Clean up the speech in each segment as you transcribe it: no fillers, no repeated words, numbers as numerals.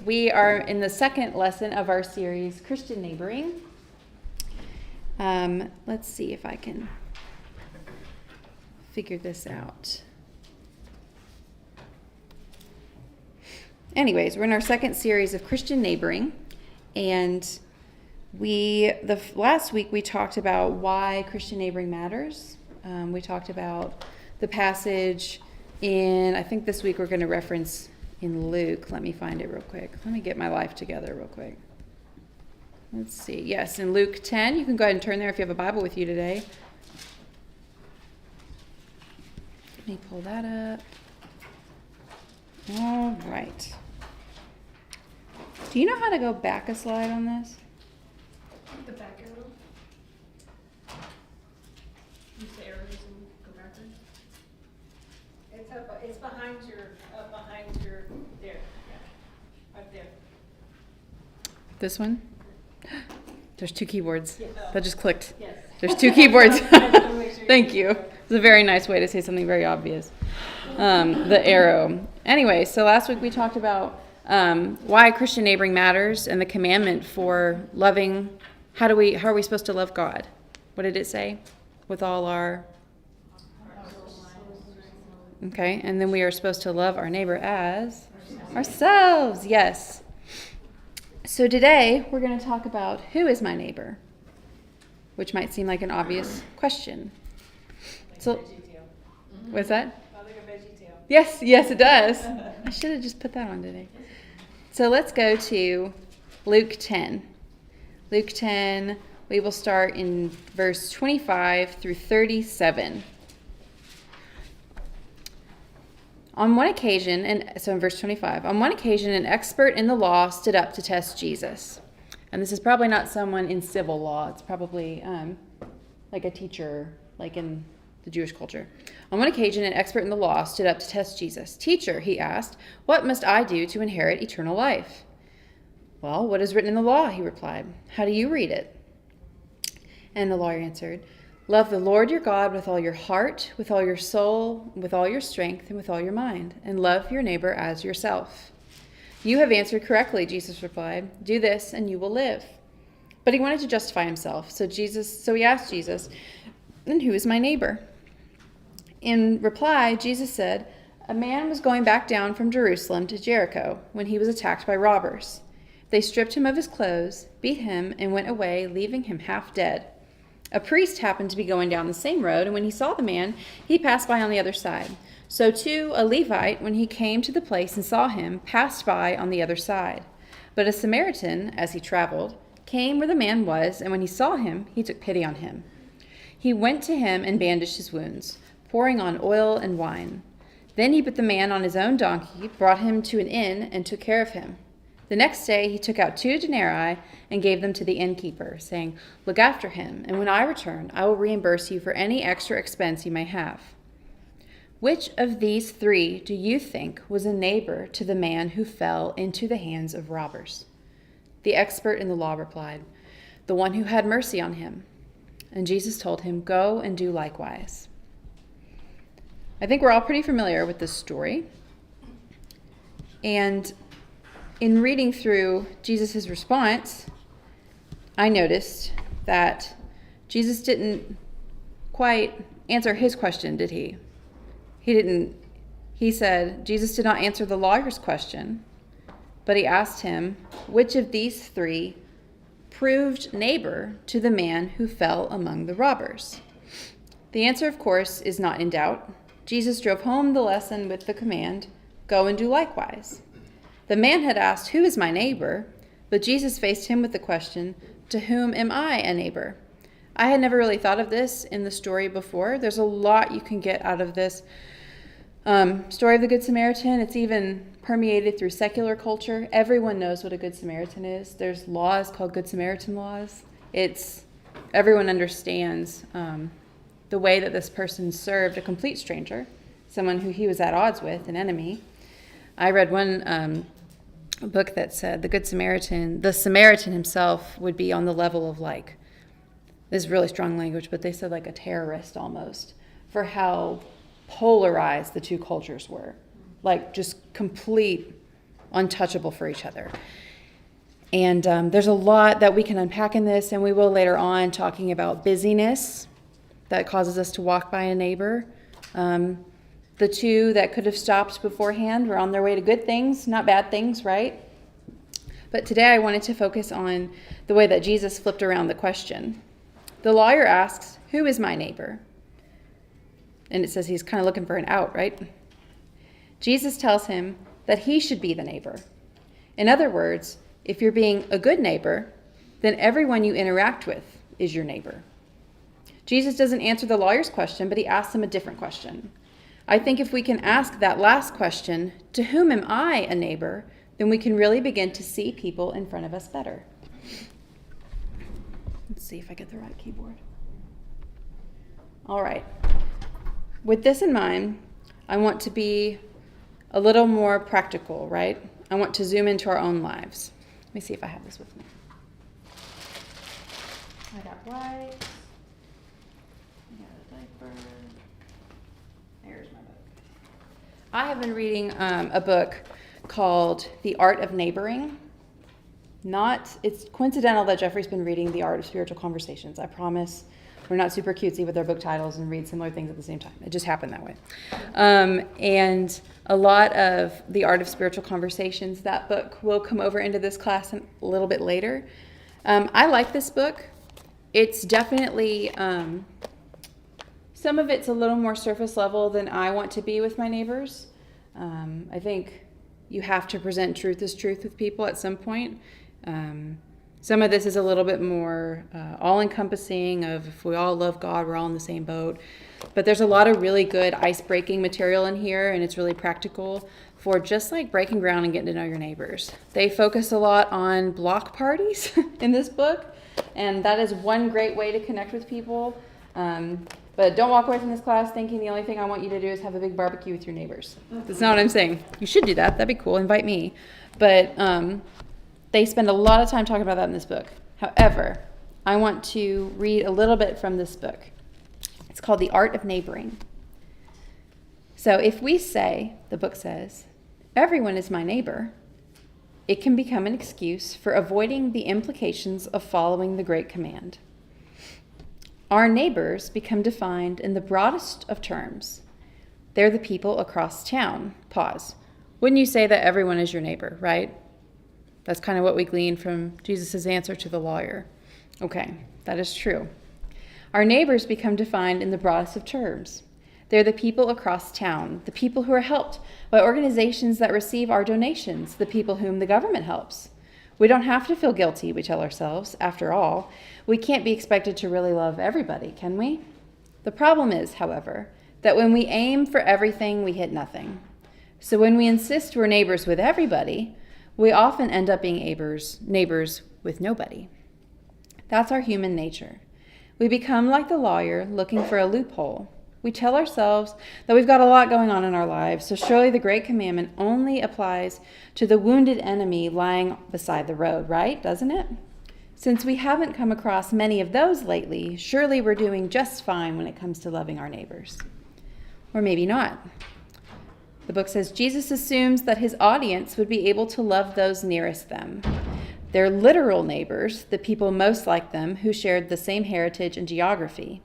We are in the second lesson of our series, Christian Neighboring. Let's see if I can figure this out. Anyways, we're in our second series of Christian Neighboring, and last week we talked about why Christian neighboring matters. We talked about the passage I think this week we're going to reference in Luke. Let me find it real quick. Let me get my life together real quick. Let's see. Yes, in Luke 10. You can go ahead and turn there if you have a Bible with you today. Let me pull that up. All right. Do you know how to go back a slide on this? The back arrow. Use the arrows and go backwards. It's behind your, there, yeah, right there. This one? There's two keyboards. Yeah. That just clicked. Yes. There's two keyboards. I just wanna make sure Thank you. It's a very nice way to say something very obvious. The arrow. Anyway, so last week we talked about why Christian neighboring matters and the commandment for loving. How are we supposed to love God? What did it say? With all our... Okay, and then we are supposed to love our neighbor as ourselves. Yes. So today we're going to talk about who is my neighbor, which might seem like an obvious question. So, what's that? Yes, it does. I should have just put that on today. So let's go to Luke 10. Luke 10, we will start in verse 25 through 37. On one occasion, in verse 25, on one occasion, an expert in the law stood up to test Jesus. And this is probably not someone in civil law. It's probably like a teacher, like in the Jewish culture. On one occasion, an expert in the law stood up to test Jesus. "Teacher," he asked, "what must I do to inherit eternal life?" "Well, what is written in the law?" he replied. "How do you read it?" And the lawyer answered, "Love the Lord your God with all your heart, with all your soul, with all your strength, and with all your mind, and love your neighbor as yourself." "You have answered correctly," Jesus replied. "Do this and you will live." But he wanted to justify himself. So he asked Jesus, "And who is my neighbor?" In reply, Jesus said, "A man was going back down from Jerusalem to Jericho when he was attacked by robbers. They stripped him of his clothes, beat him, and went away, leaving him half dead. A priest happened to be going down the same road, and when he saw the man, he passed by on the other side. So too, a Levite, when he came to the place and saw him, passed by on the other side. But a Samaritan, as he traveled, came where the man was, and when he saw him, he took pity on him. He went to him and bandaged his wounds, pouring on oil and wine. Then he put the man on his own donkey, brought him to an inn, and took care of him. The next day he took out 2 denarii and gave them to the innkeeper, saying, 'Look after him, and when I return, I will reimburse you for any extra expense you may have.' Which of these 3 do you think was a neighbor to the man who fell into the hands of robbers?" The expert in the law replied, "The one who had mercy on him." And Jesus told him, "Go and do likewise." I think we're all pretty familiar with this story. And in reading through Jesus' response, I noticed that Jesus didn't quite answer his question, did he? He said, Jesus did not answer the lawyer's question, but he asked him, which of these 3 proved neighbor to the man who fell among the robbers? The answer, of course, is not in doubt. Jesus drove home the lesson with the command, "Go and do likewise." The man had asked, "Who is my neighbor?" But Jesus faced him with the question, "To whom am I a neighbor?" I had never really thought of this in the story before. There's a lot you can get out of this story of the Good Samaritan. It's even permeated through secular culture. Everyone knows what a Good Samaritan is. There's laws called Good Samaritan laws. Everyone understands the way that this person served a complete stranger, someone who he was at odds with, an enemy. I read one book that said the Samaritan himself would be on the level of this is really strong language, but they said like a terrorist almost, for how polarized the two cultures were. Like just complete untouchable for each other. And there's a lot that we can unpack in this, and we will later on, talking about busyness that causes us to walk by a neighbor. The two that could have stopped beforehand were on their way to good things, not bad things, right? But today I wanted to focus on the way that Jesus flipped around the question. The lawyer asks, "Who is my neighbor?" And it says he's kind of looking for an out, right? Jesus tells him that he should be the neighbor. In other words, if you're being a good neighbor, then everyone you interact with is your neighbor. Jesus doesn't answer the lawyer's question, but he asks him a different question. I think if we can ask that last question, to whom am I a neighbor, then we can really begin to see people in front of us better. Let's see if I get the right keyboard. All right. With this in mind, I want to be a little more practical, right? I want to zoom into our own lives. Let me see if I have this with me. I got wipes. I got a diaper. There's my book. I have been reading a book called The Art of Neighboring. It's coincidental that Jeffrey's been reading The Art of Spiritual Conversations. I promise we're not super cutesy with our book titles and read similar things at the same time. It just happened that way. And a lot of The Art of Spiritual Conversations, that book will come over into this class a little bit later. I like this book. It's definitely, some of it's a little more surface level than I want to be with my neighbors. I think you have to present truth as truth with people at some point. Some of this is a little bit more all-encompassing of if we all love God, we're all in the same boat. But there's a lot of really good ice-breaking material in here, and it's really practical for just like breaking ground and getting to know your neighbors. They focus a lot on block parties in this book, and that is one great way to connect with people. But don't walk away from this class thinking the only thing I want you to do is have a big barbecue with your neighbors. That's not what I'm saying. You should do that. That'd be cool. Invite me. But they spend a lot of time talking about that in this book. However, I want to read a little bit from this book. It's called The Art of Neighboring. So if we say, the book says, everyone is my neighbor, it can become an excuse for avoiding the implications of following the great command. Our neighbors become defined in the broadest of terms. They're the people across town. Pause. Wouldn't you say that everyone is your neighbor, right? That's kind of what we glean from Jesus' answer to the lawyer. Okay, that is true. Our neighbors become defined in the broadest of terms. They're the people across town, the people who are helped by organizations that receive our donations, the people whom the government helps. We don't have to feel guilty, we tell ourselves. After all, we can't be expected to really love everybody, can we? The problem is, however, that when we aim for everything, we hit nothing. So when we insist we're neighbors with everybody, we often end up being neighbors with nobody. That's our human nature. We become like the lawyer looking for a loophole. We tell ourselves that we've got a lot going on in our lives, so surely the great commandment only applies to the wounded enemy lying beside the road, right? Doesn't it? Since we haven't come across many of those lately, surely we're doing just fine when it comes to loving our neighbors. Or maybe not. The book says Jesus assumes that his audience would be able to love those nearest them. Their literal neighbors, the people most like them who shared the same heritage and geography.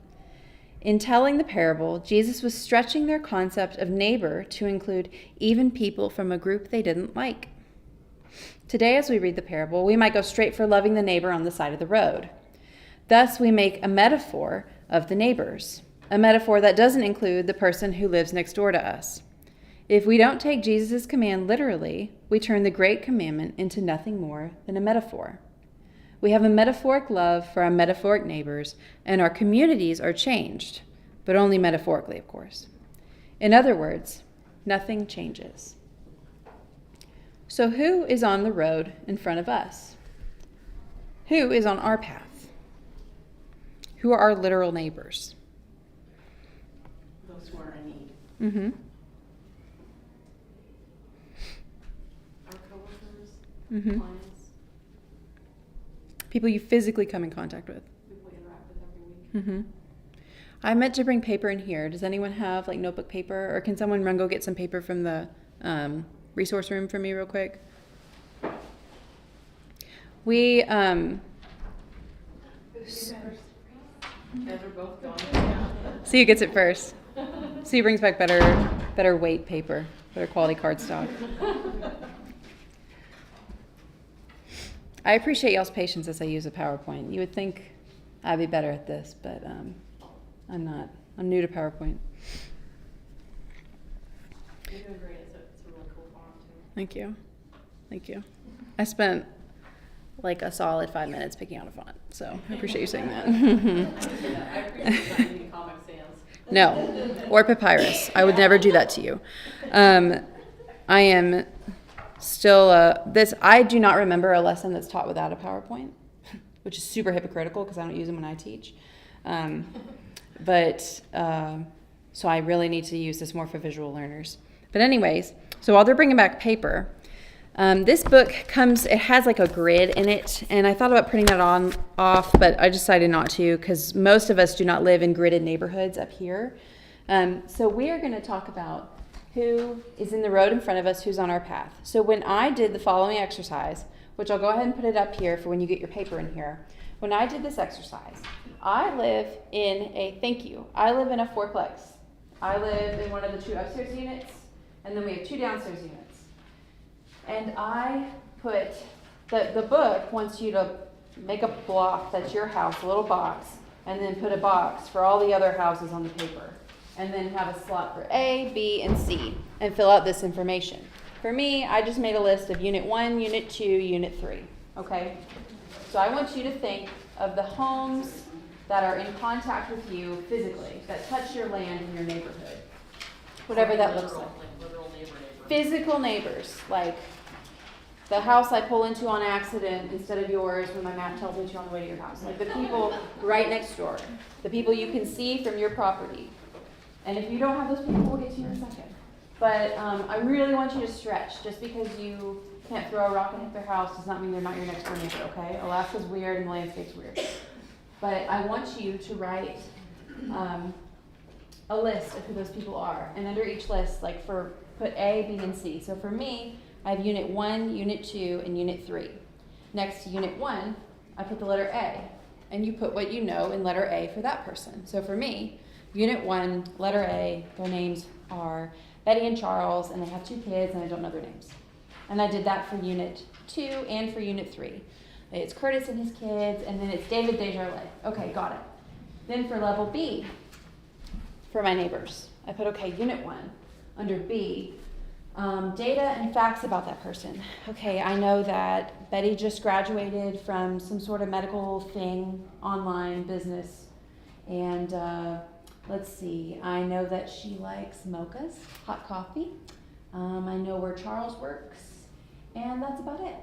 In telling the parable, Jesus was stretching their concept of neighbor to include even people from a group they didn't like. Today, as we read the parable, we might go straight for loving the neighbor on the side of the road. Thus, we make a metaphor of the neighbors, a metaphor that doesn't include the person who lives next door to us. If we don't take Jesus' command literally, we turn the great commandment into nothing more than a metaphor. We have a metaphoric love for our metaphoric neighbors, and our communities are changed, but only metaphorically, of course. In other words, nothing changes. So who is on the road in front of us? Who is on our path? Who are our literal neighbors? Those who are in need. Mm-hmm. Our coworkers, Mm-hmm. clients, People you physically come in contact with. people we interact with every week. Mm-hmm. I meant to bring paper in here. Does anyone have like notebook paper, or can someone run go get some paper from the resource room for me real quick? We, As we're both going. Sue gets it first. Sue brings back better weight paper, better quality cardstock. I appreciate y'all's patience as I use a PowerPoint. You would think I'd be better at this, but I'm not. I'm new to PowerPoint. You're doing great. It's a really cool font too. Thank you. Thank you. I spent like a solid 5 minutes picking out a font, so I appreciate you saying that. I appreciate not using Comic Sans. No, or papyrus. I would never do that to you. I am still I do not remember a lesson that's taught without a PowerPoint, which is super hypocritical because I don't use them when I teach. So I really need to use this more for visual learners. But anyways, so while they're bringing back paper, this book it has like a grid in it, and I thought about printing that off, but I decided not to because most of us do not live in gridded neighborhoods up here. So we are going to talk about who is in the road in front of us, who's on our path. So when I did the following exercise, which I'll go ahead and put it up here for when you get your paper in here. When I did this exercise, I live in a fourplex. I live in one of the 2 upstairs units, and then we have 2 downstairs units. And I put, the book wants you to make a block that's your house, a little box, and then put a box for all the other houses on the paper. And then have a slot for A, B, and C, and fill out this information. For me, I just made a list of Unit 1, Unit 2, Unit 3, okay? So I want you to think of the homes that are in contact with you physically, that touch your land in your neighborhood, whatever that looks like. Literal neighbor. Physical neighbors, like the house I pull into on accident instead of yours when my map tells me to on the way to your house. Like the people right next door, the people you can see from your property. And if you don't have those people, we'll get to you in a second. But I really want you to stretch. Just because you can't throw a rock and hit their house does not mean they're not your next door neighbor, okay? Alaska's weird and the landscape's weird. But I want you to write a list of who those people are. And under each list, put A, B, and C. So for me, I have Unit 1, Unit 2, and Unit 3. Next to Unit 1, I put the letter A. And you put what you know in letter A for that person. So for me, Unit 1, letter A, their names are Betty and Charles, and they have 2 kids, and I don't know their names. And I did that for Unit 2 and for Unit 3. It's Curtis and his kids, and then it's David Desjardins. Okay, got it. Then for level B, for my neighbors, I put, Unit 1, under B, data and facts about that person. Okay, I know that Betty just graduated from some sort of medical thing, online business, and let's see, I know that she likes mochas, hot coffee. I know where Charles works, and that's about it.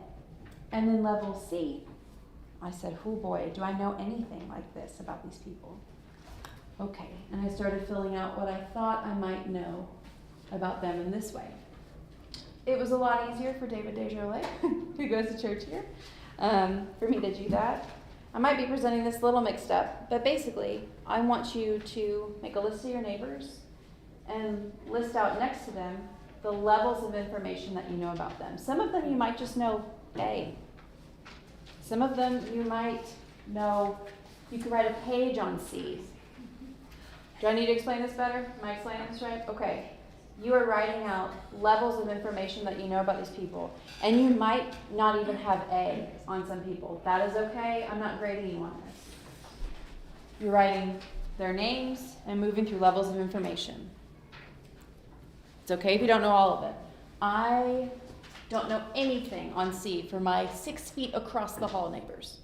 And then level C, I said, oh boy, do I know anything like this about these people? Okay, and I started filling out what I thought I might know about them in this way. It was a lot easier for David Desjardins, who goes to church here, for me to do that. I might be presenting this a little mixed up, but basically, I want you to make a list of your neighbors and list out next to them the levels of information that you know about them. Some of them you might just know A. Some of them you might know, you could write a page on C. Do I need to explain this better? Am I explaining this right? Okay. You are writing out levels of information that you know about these people. And you might not even have A on some people. That is okay. I'm not grading you on this. You're writing their names and moving through levels of information. It's okay if you don't know all of it. I don't know anything on C for my 6 feet across the hall neighbors.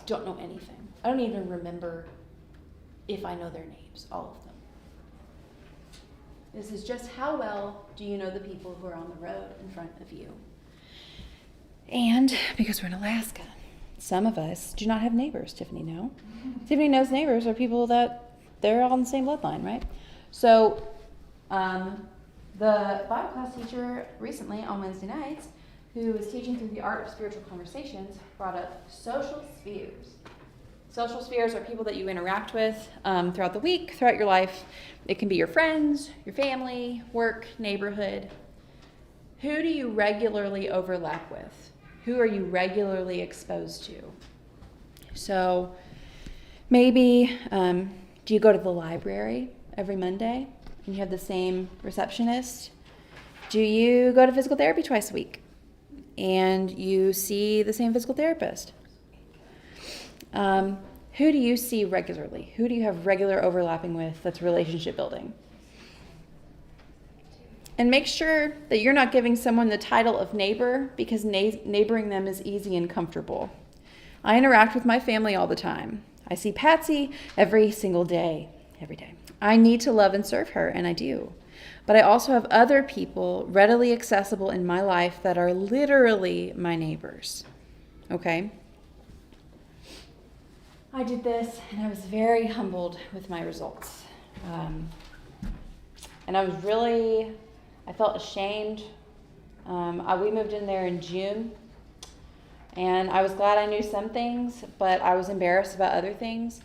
Don't know anything. I don't even remember if I know their names, all of them. This is just how well do you know the people who are on the road in front of you. And because we're in Alaska, some of us do not have neighbors. Tiffany, no? Tiffany knows neighbors are people that they're all in the same bloodline, right? So the Bible class teacher recently on Wednesday nights, who was teaching through the art of spiritual conversations, brought up social spheres. Social spheres are people that you interact with throughout the week, throughout your life. It can be your friends, your family, work, neighborhood. Who do you regularly overlap with? Who are you regularly exposed to? So maybe, do you go to the library every Monday and you have the same receptionist? Do you go to physical therapy twice a week and you see the same physical therapist? Who do you see regularly? Who do you have regular overlapping with that's relationship building? And make sure that you're not giving someone the title of neighbor because neighboring them is easy and comfortable. I interact with my family all the time. I see Patsy every single day, every day. I need to love and serve her, and I do. But I also have other people readily accessible in my life that are literally my neighbors. Okay? I did this, and I was very humbled with my results. And I felt ashamed. We moved in there in June, and I was glad I knew some things, but I was embarrassed about other things.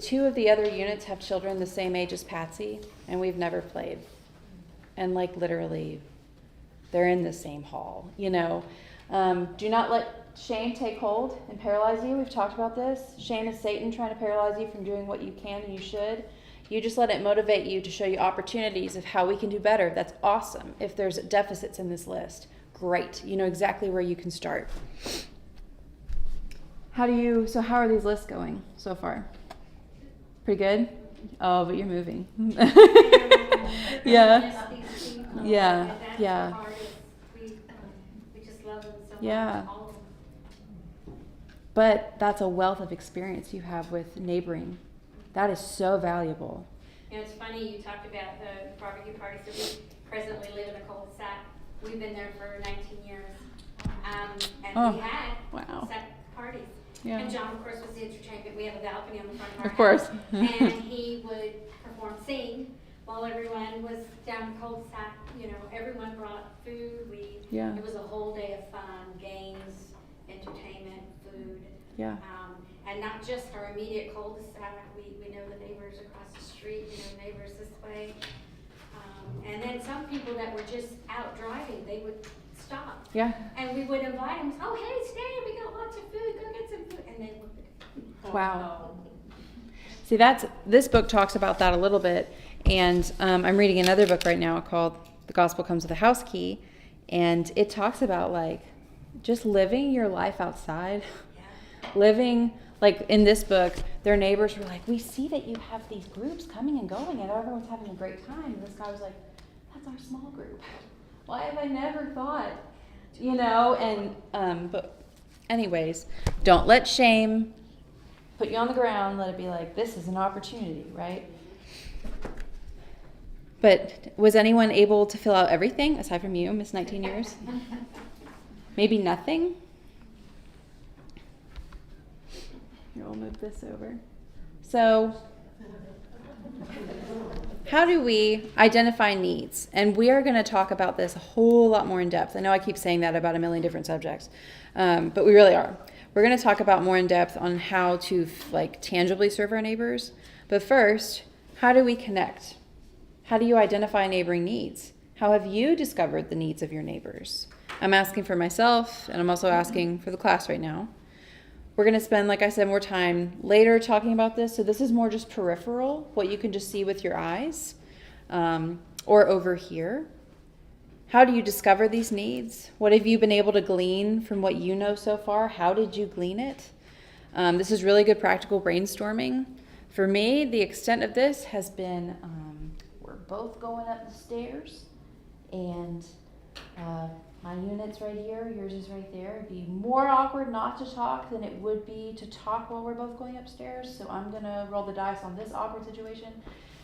Two of the other units have children the same age as Patsy, and we've never played. And like literally, they're in the same hall, you know. Do not let shame take hold and paralyze you. We've talked about this. Shame is Satan trying to paralyze you from doing what you can and you should. You just let it motivate you to show you opportunities of how we can do better. That's awesome. If there's deficits in this list, great. You know exactly where you can start. How are these lists going so far? Pretty good? Oh, but you're moving. Yeah. Yeah. Yeah. We just love them so much. Yeah. All of them. But that's a wealth of experience you have with neighboring. That is so valuable. You know, it's funny, you talked about the barbecue parties that we presently live in a cul-de-sac. We've been there for 19 years. And we had set parties. Yeah. And John, of course, was the entertainment. We have a balcony on the front of our Of course. house. And he would perform, sing, while everyone was down the cul-de-sac. You know, everyone brought food. Yeah. It was a whole day of fun, games, entertainment, food. Yeah. And not just our immediate cul-de-sac, we know the neighbors across the street, we know neighbors this way. And then some people that were just out driving, they would stop. Yeah. And we would invite them, oh, hey, stay, we got lots of food, go get some food. And they would. Wow. See, this book talks about that a little bit. And I'm reading another book right now called The Gospel Comes with a House Key. And it talks about like just living your life outside. Yeah. Living, like in this book, their neighbors were like, we see that you have these groups coming and going and everyone's having a great time. And this guy was like, that's our small group. Why have I never thought? You know, and, but anyways, don't let shame put you on the ground. Let it be like, this is an opportunity, right? But was anyone able to fill out everything aside from you, Miss 19 Years? Maybe nothing? Here, we'll move this over. So, how do we identify needs? And we are going to talk about this a whole lot more in depth. I know I keep saying that about a million different subjects, but we really are. We're going to talk about more in depth on how to tangibly serve our neighbors. But first, how do we connect? How do you identify neighboring needs? How have you discovered the needs of your neighbors? I'm asking for myself, and I'm also asking for the class right now. We're going to spend, like I said, more time later talking about this. So this is more just peripheral, what you can just see with your eyes, or over here. How do you discover these needs? What have you been able to glean from what you know so far? How did you glean it? This is really good practical brainstorming. For me, the extent of this has been, we're both going up the stairs, and my unit's right here, yours is right there. It'd be more awkward not to talk than it would be to talk while we're both going upstairs. So I'm going to roll the dice on this awkward situation.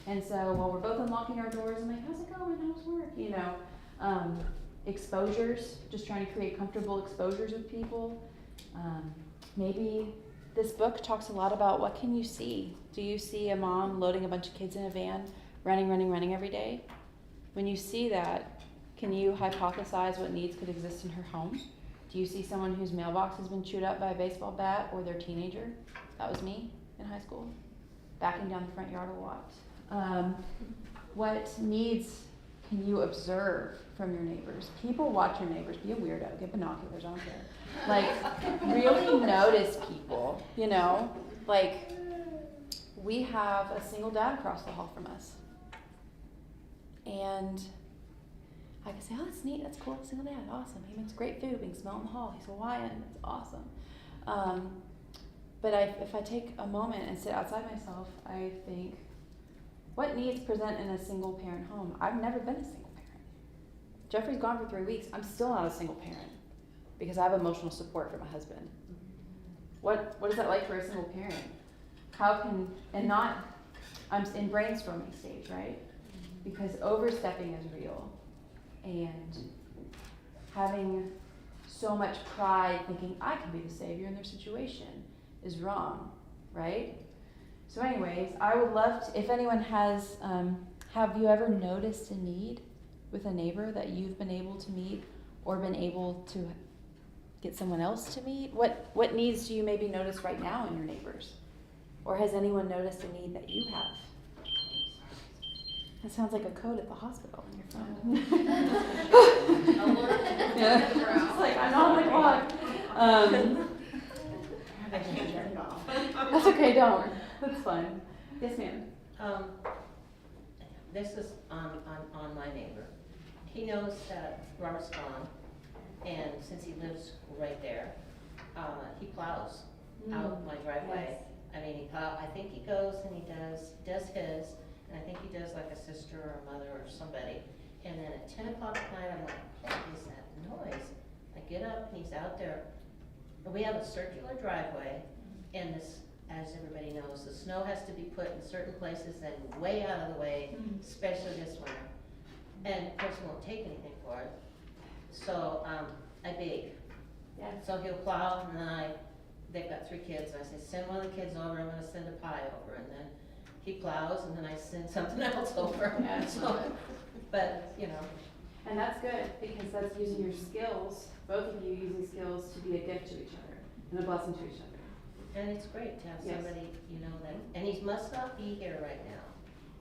And so while we're both unlocking our doors, I'm like, how's it going? How's work? You know, exposures, just trying to create comfortable exposures with people. Maybe this book talks a lot about what can you see? Do you see a mom loading a bunch of kids in a van, running every day? When you see that, can you hypothesize what needs could exist in her home? Do you see someone whose mailbox has been chewed up by a baseball bat or their teenager? That was me in high school, backing down the front yard a lot. What needs can you observe from your neighbors? People watch your neighbors. Be a weirdo. Get binoculars. I don't care. Like, really notice people, you know? Like, we have a single dad across the hall from us. And I can say, oh, that's neat. That's cool. Single dad. Awesome. He makes great food. We can smell it in the hall. He's Hawaiian. It's awesome. But if I take a moment and sit outside myself, I think, what needs present in a single parent home? I've never been a single parent. Jeffrey's gone for 3 weeks. I'm still not a single parent because I have emotional support from my husband. What is that like for a single parent? I'm in brainstorming stage, right? Because overstepping is real. And having so much pride thinking I can be the savior in their situation is wrong, right? So anyways, I would love to, if anyone has, have you ever noticed a need with a neighbor that you've been able to meet or been able to get someone else to meet? What needs do you maybe notice right now in your neighbors? Or has anyone noticed a need that you have? That sounds like a code at the hospital on your phone. Yeah. It's like, I'm on the clock. I can't turn it off. That's okay, don't. That's fine. Yes, ma'am. This is on my neighbor. He knows that Robert's gone, and since he lives right there, he plows out my driveway. Yes. I mean, I think he goes and he does his, and I think he does like a sister or a mother or somebody. And then at 10 o'clock at night, I'm like, what is that noise? I get up and he's out there. And we have a circular driveway, and this, as everybody knows, the snow has to be put in certain places and way out of the way, especially this winter. And of course, he won't take anything for it. So I beg. Yeah. So he'll plow, and then they've got 3 kids, and I say, send one of the kids over, I'm gonna send a pie over, and then he plows, and then I send something else over. Yeah, So, but, you know. And that's good, because that's using your skills, both of you using skills to be a gift to each other and a blessing to each other. And it's great to have Yes. somebody, you know, that, and he must not be here right now,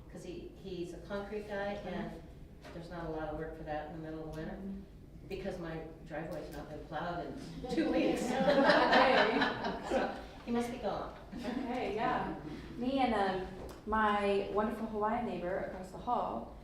because he's a concrete guy, and there's not a lot of work for that in the middle of the winter, because my driveway's not been plowed in 2 weeks. Okay. So, he must be gone. Okay, yeah. Me and my wonderful Hawaiian neighbor across the hall,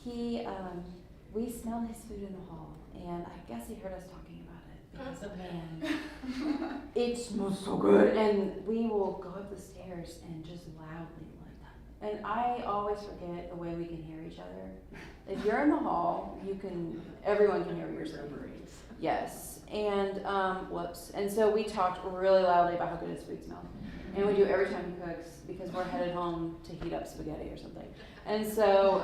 we smelled his food in the hall, and I guess he heard us talking about it. Because, man, it smells so good. And we will go up the stairs and just loudly like that. And I always forget the way we can hear each other. If you're in the hall, everyone can hear your sleep. Yes. And, whoops. And so we talked really loudly about how good his food smelled. And we do every time he cooks because we're headed home to heat up spaghetti or something. And so,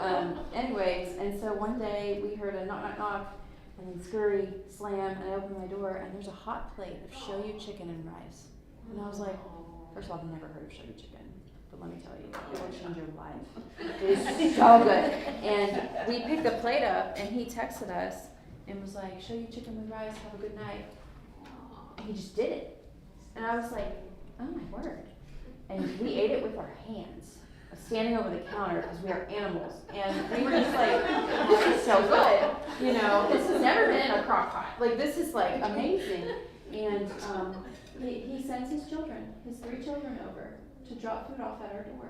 so one day we heard a knock, knock, knock, and then scurry, slam, and I opened my door, and there's a hot plate of shoyu chicken and rice. And I was like, first of all, I've never heard of shoyu chicken, but let me tell you, it will change your life. It is so good. And we picked the plate up, and he texted us and was like, shoyu chicken with rice, have a good night. And he just did it. And I was like, oh my word. And we ate it with our hands, standing over the counter because we are animals. And we were just like, this is so good. You know, this has never been in a crock pot. Like, this is like amazing. And he sends his 3 children over to drop food off at our door.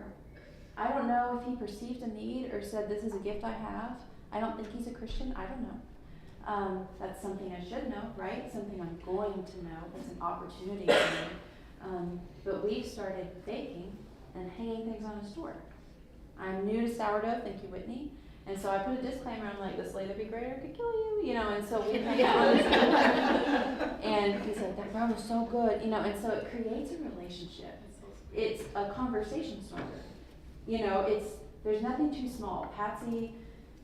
I don't know if he perceived a need or said, this is a gift I have. I don't think he's a Christian. I don't know. That's something I should know, right? Something I'm going to know. That's an opportunity for me. But we started baking and hanging things on his door. I'm new to sourdough, thank you, Whitney. And so I put a disclaimer, I'm like, this later be greater could kill you, you know, and so we hang out on his door. And he's like, that bread was so good, you know, and so it creates a relationship. It's a conversation starter. You know, there's nothing too small. Patsy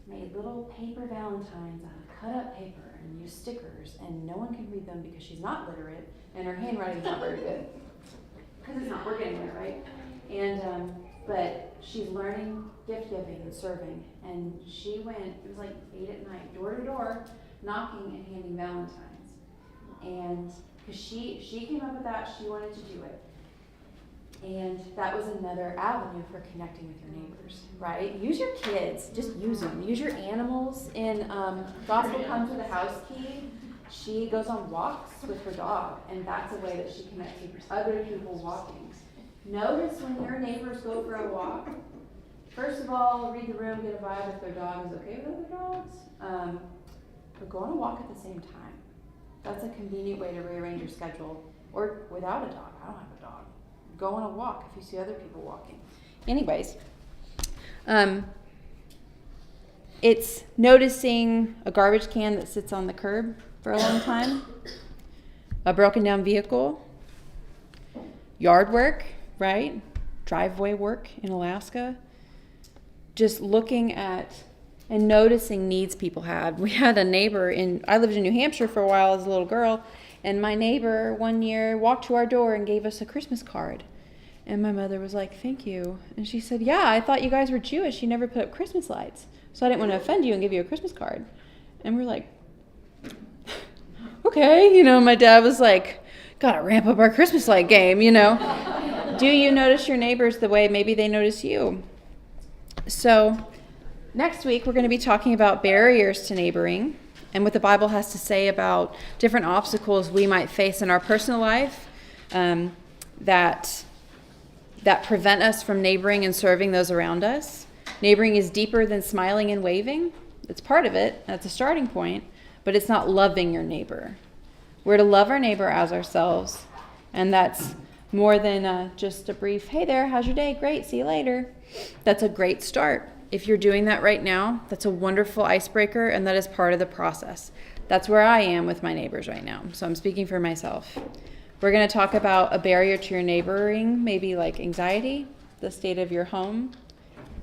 made little paper valentines out of cut up paper and used stickers, and no one can read them because she's not literate and her handwriting's not very good. Because it's not working anywhere, right? And, but she's learning gift giving and serving, and she went, it was like 8 at night, door to door, knocking and handing valentines. And, because she came up with that, she wanted to do it. And that was another avenue for connecting with your neighbors, right? Use your kids, just use them. Use your animals. In Gospel Comes with a House Key, she goes on walks with her dog, and that's a way that she connects with other people walking. Notice when your neighbors go for a walk, first of all, read the room, get a vibe if their dog is okay with other dogs, but go on a walk at the same time. That's a convenient way to rearrange your schedule, or without a dog. I don't have a dog. Go on a walk if you see other people walking. Anyways, it's noticing a garbage can that sits on the curb for a long time, a broken down vehicle, yard work, right? Driveway work in Alaska. Just looking at and noticing needs people had. We had a neighbor I lived in New Hampshire for a while as a little girl, and my neighbor one year walked to our door and gave us a Christmas card. And my mother was like, "Thank you." And she said, "Yeah, I thought you guys were Jewish. You never put up Christmas lights. So I didn't want to offend you and give you a Christmas card." And we're like, okay. My dad was like, "Gotta ramp up our Christmas light game, Do you notice your neighbors the way maybe they notice you? So next week, we're going to be talking about barriers to neighboring and what the Bible has to say about different obstacles we might face in our personal life that prevent us from neighboring and serving those around us. Neighboring is deeper than smiling and waving. It's part of it. That's a starting point. But it's not loving your neighbor. We're to love our neighbor as ourselves. And that's more than just a brief, "Hey there, how's your day? Great, see you later." That's a great start. If you're doing that right now, that's a wonderful icebreaker, and that is part of the process. That's where I am with my neighbors right now. So I'm speaking for myself. We're going to talk about a barrier to your neighboring, maybe like anxiety, the state of your home,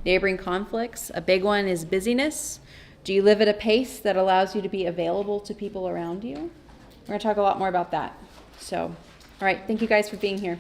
neighboring conflicts. A big one is busyness. Do you live at a pace that allows you to be available to people around you? We're going to talk a lot more about that. So, all right, thank you guys for being here.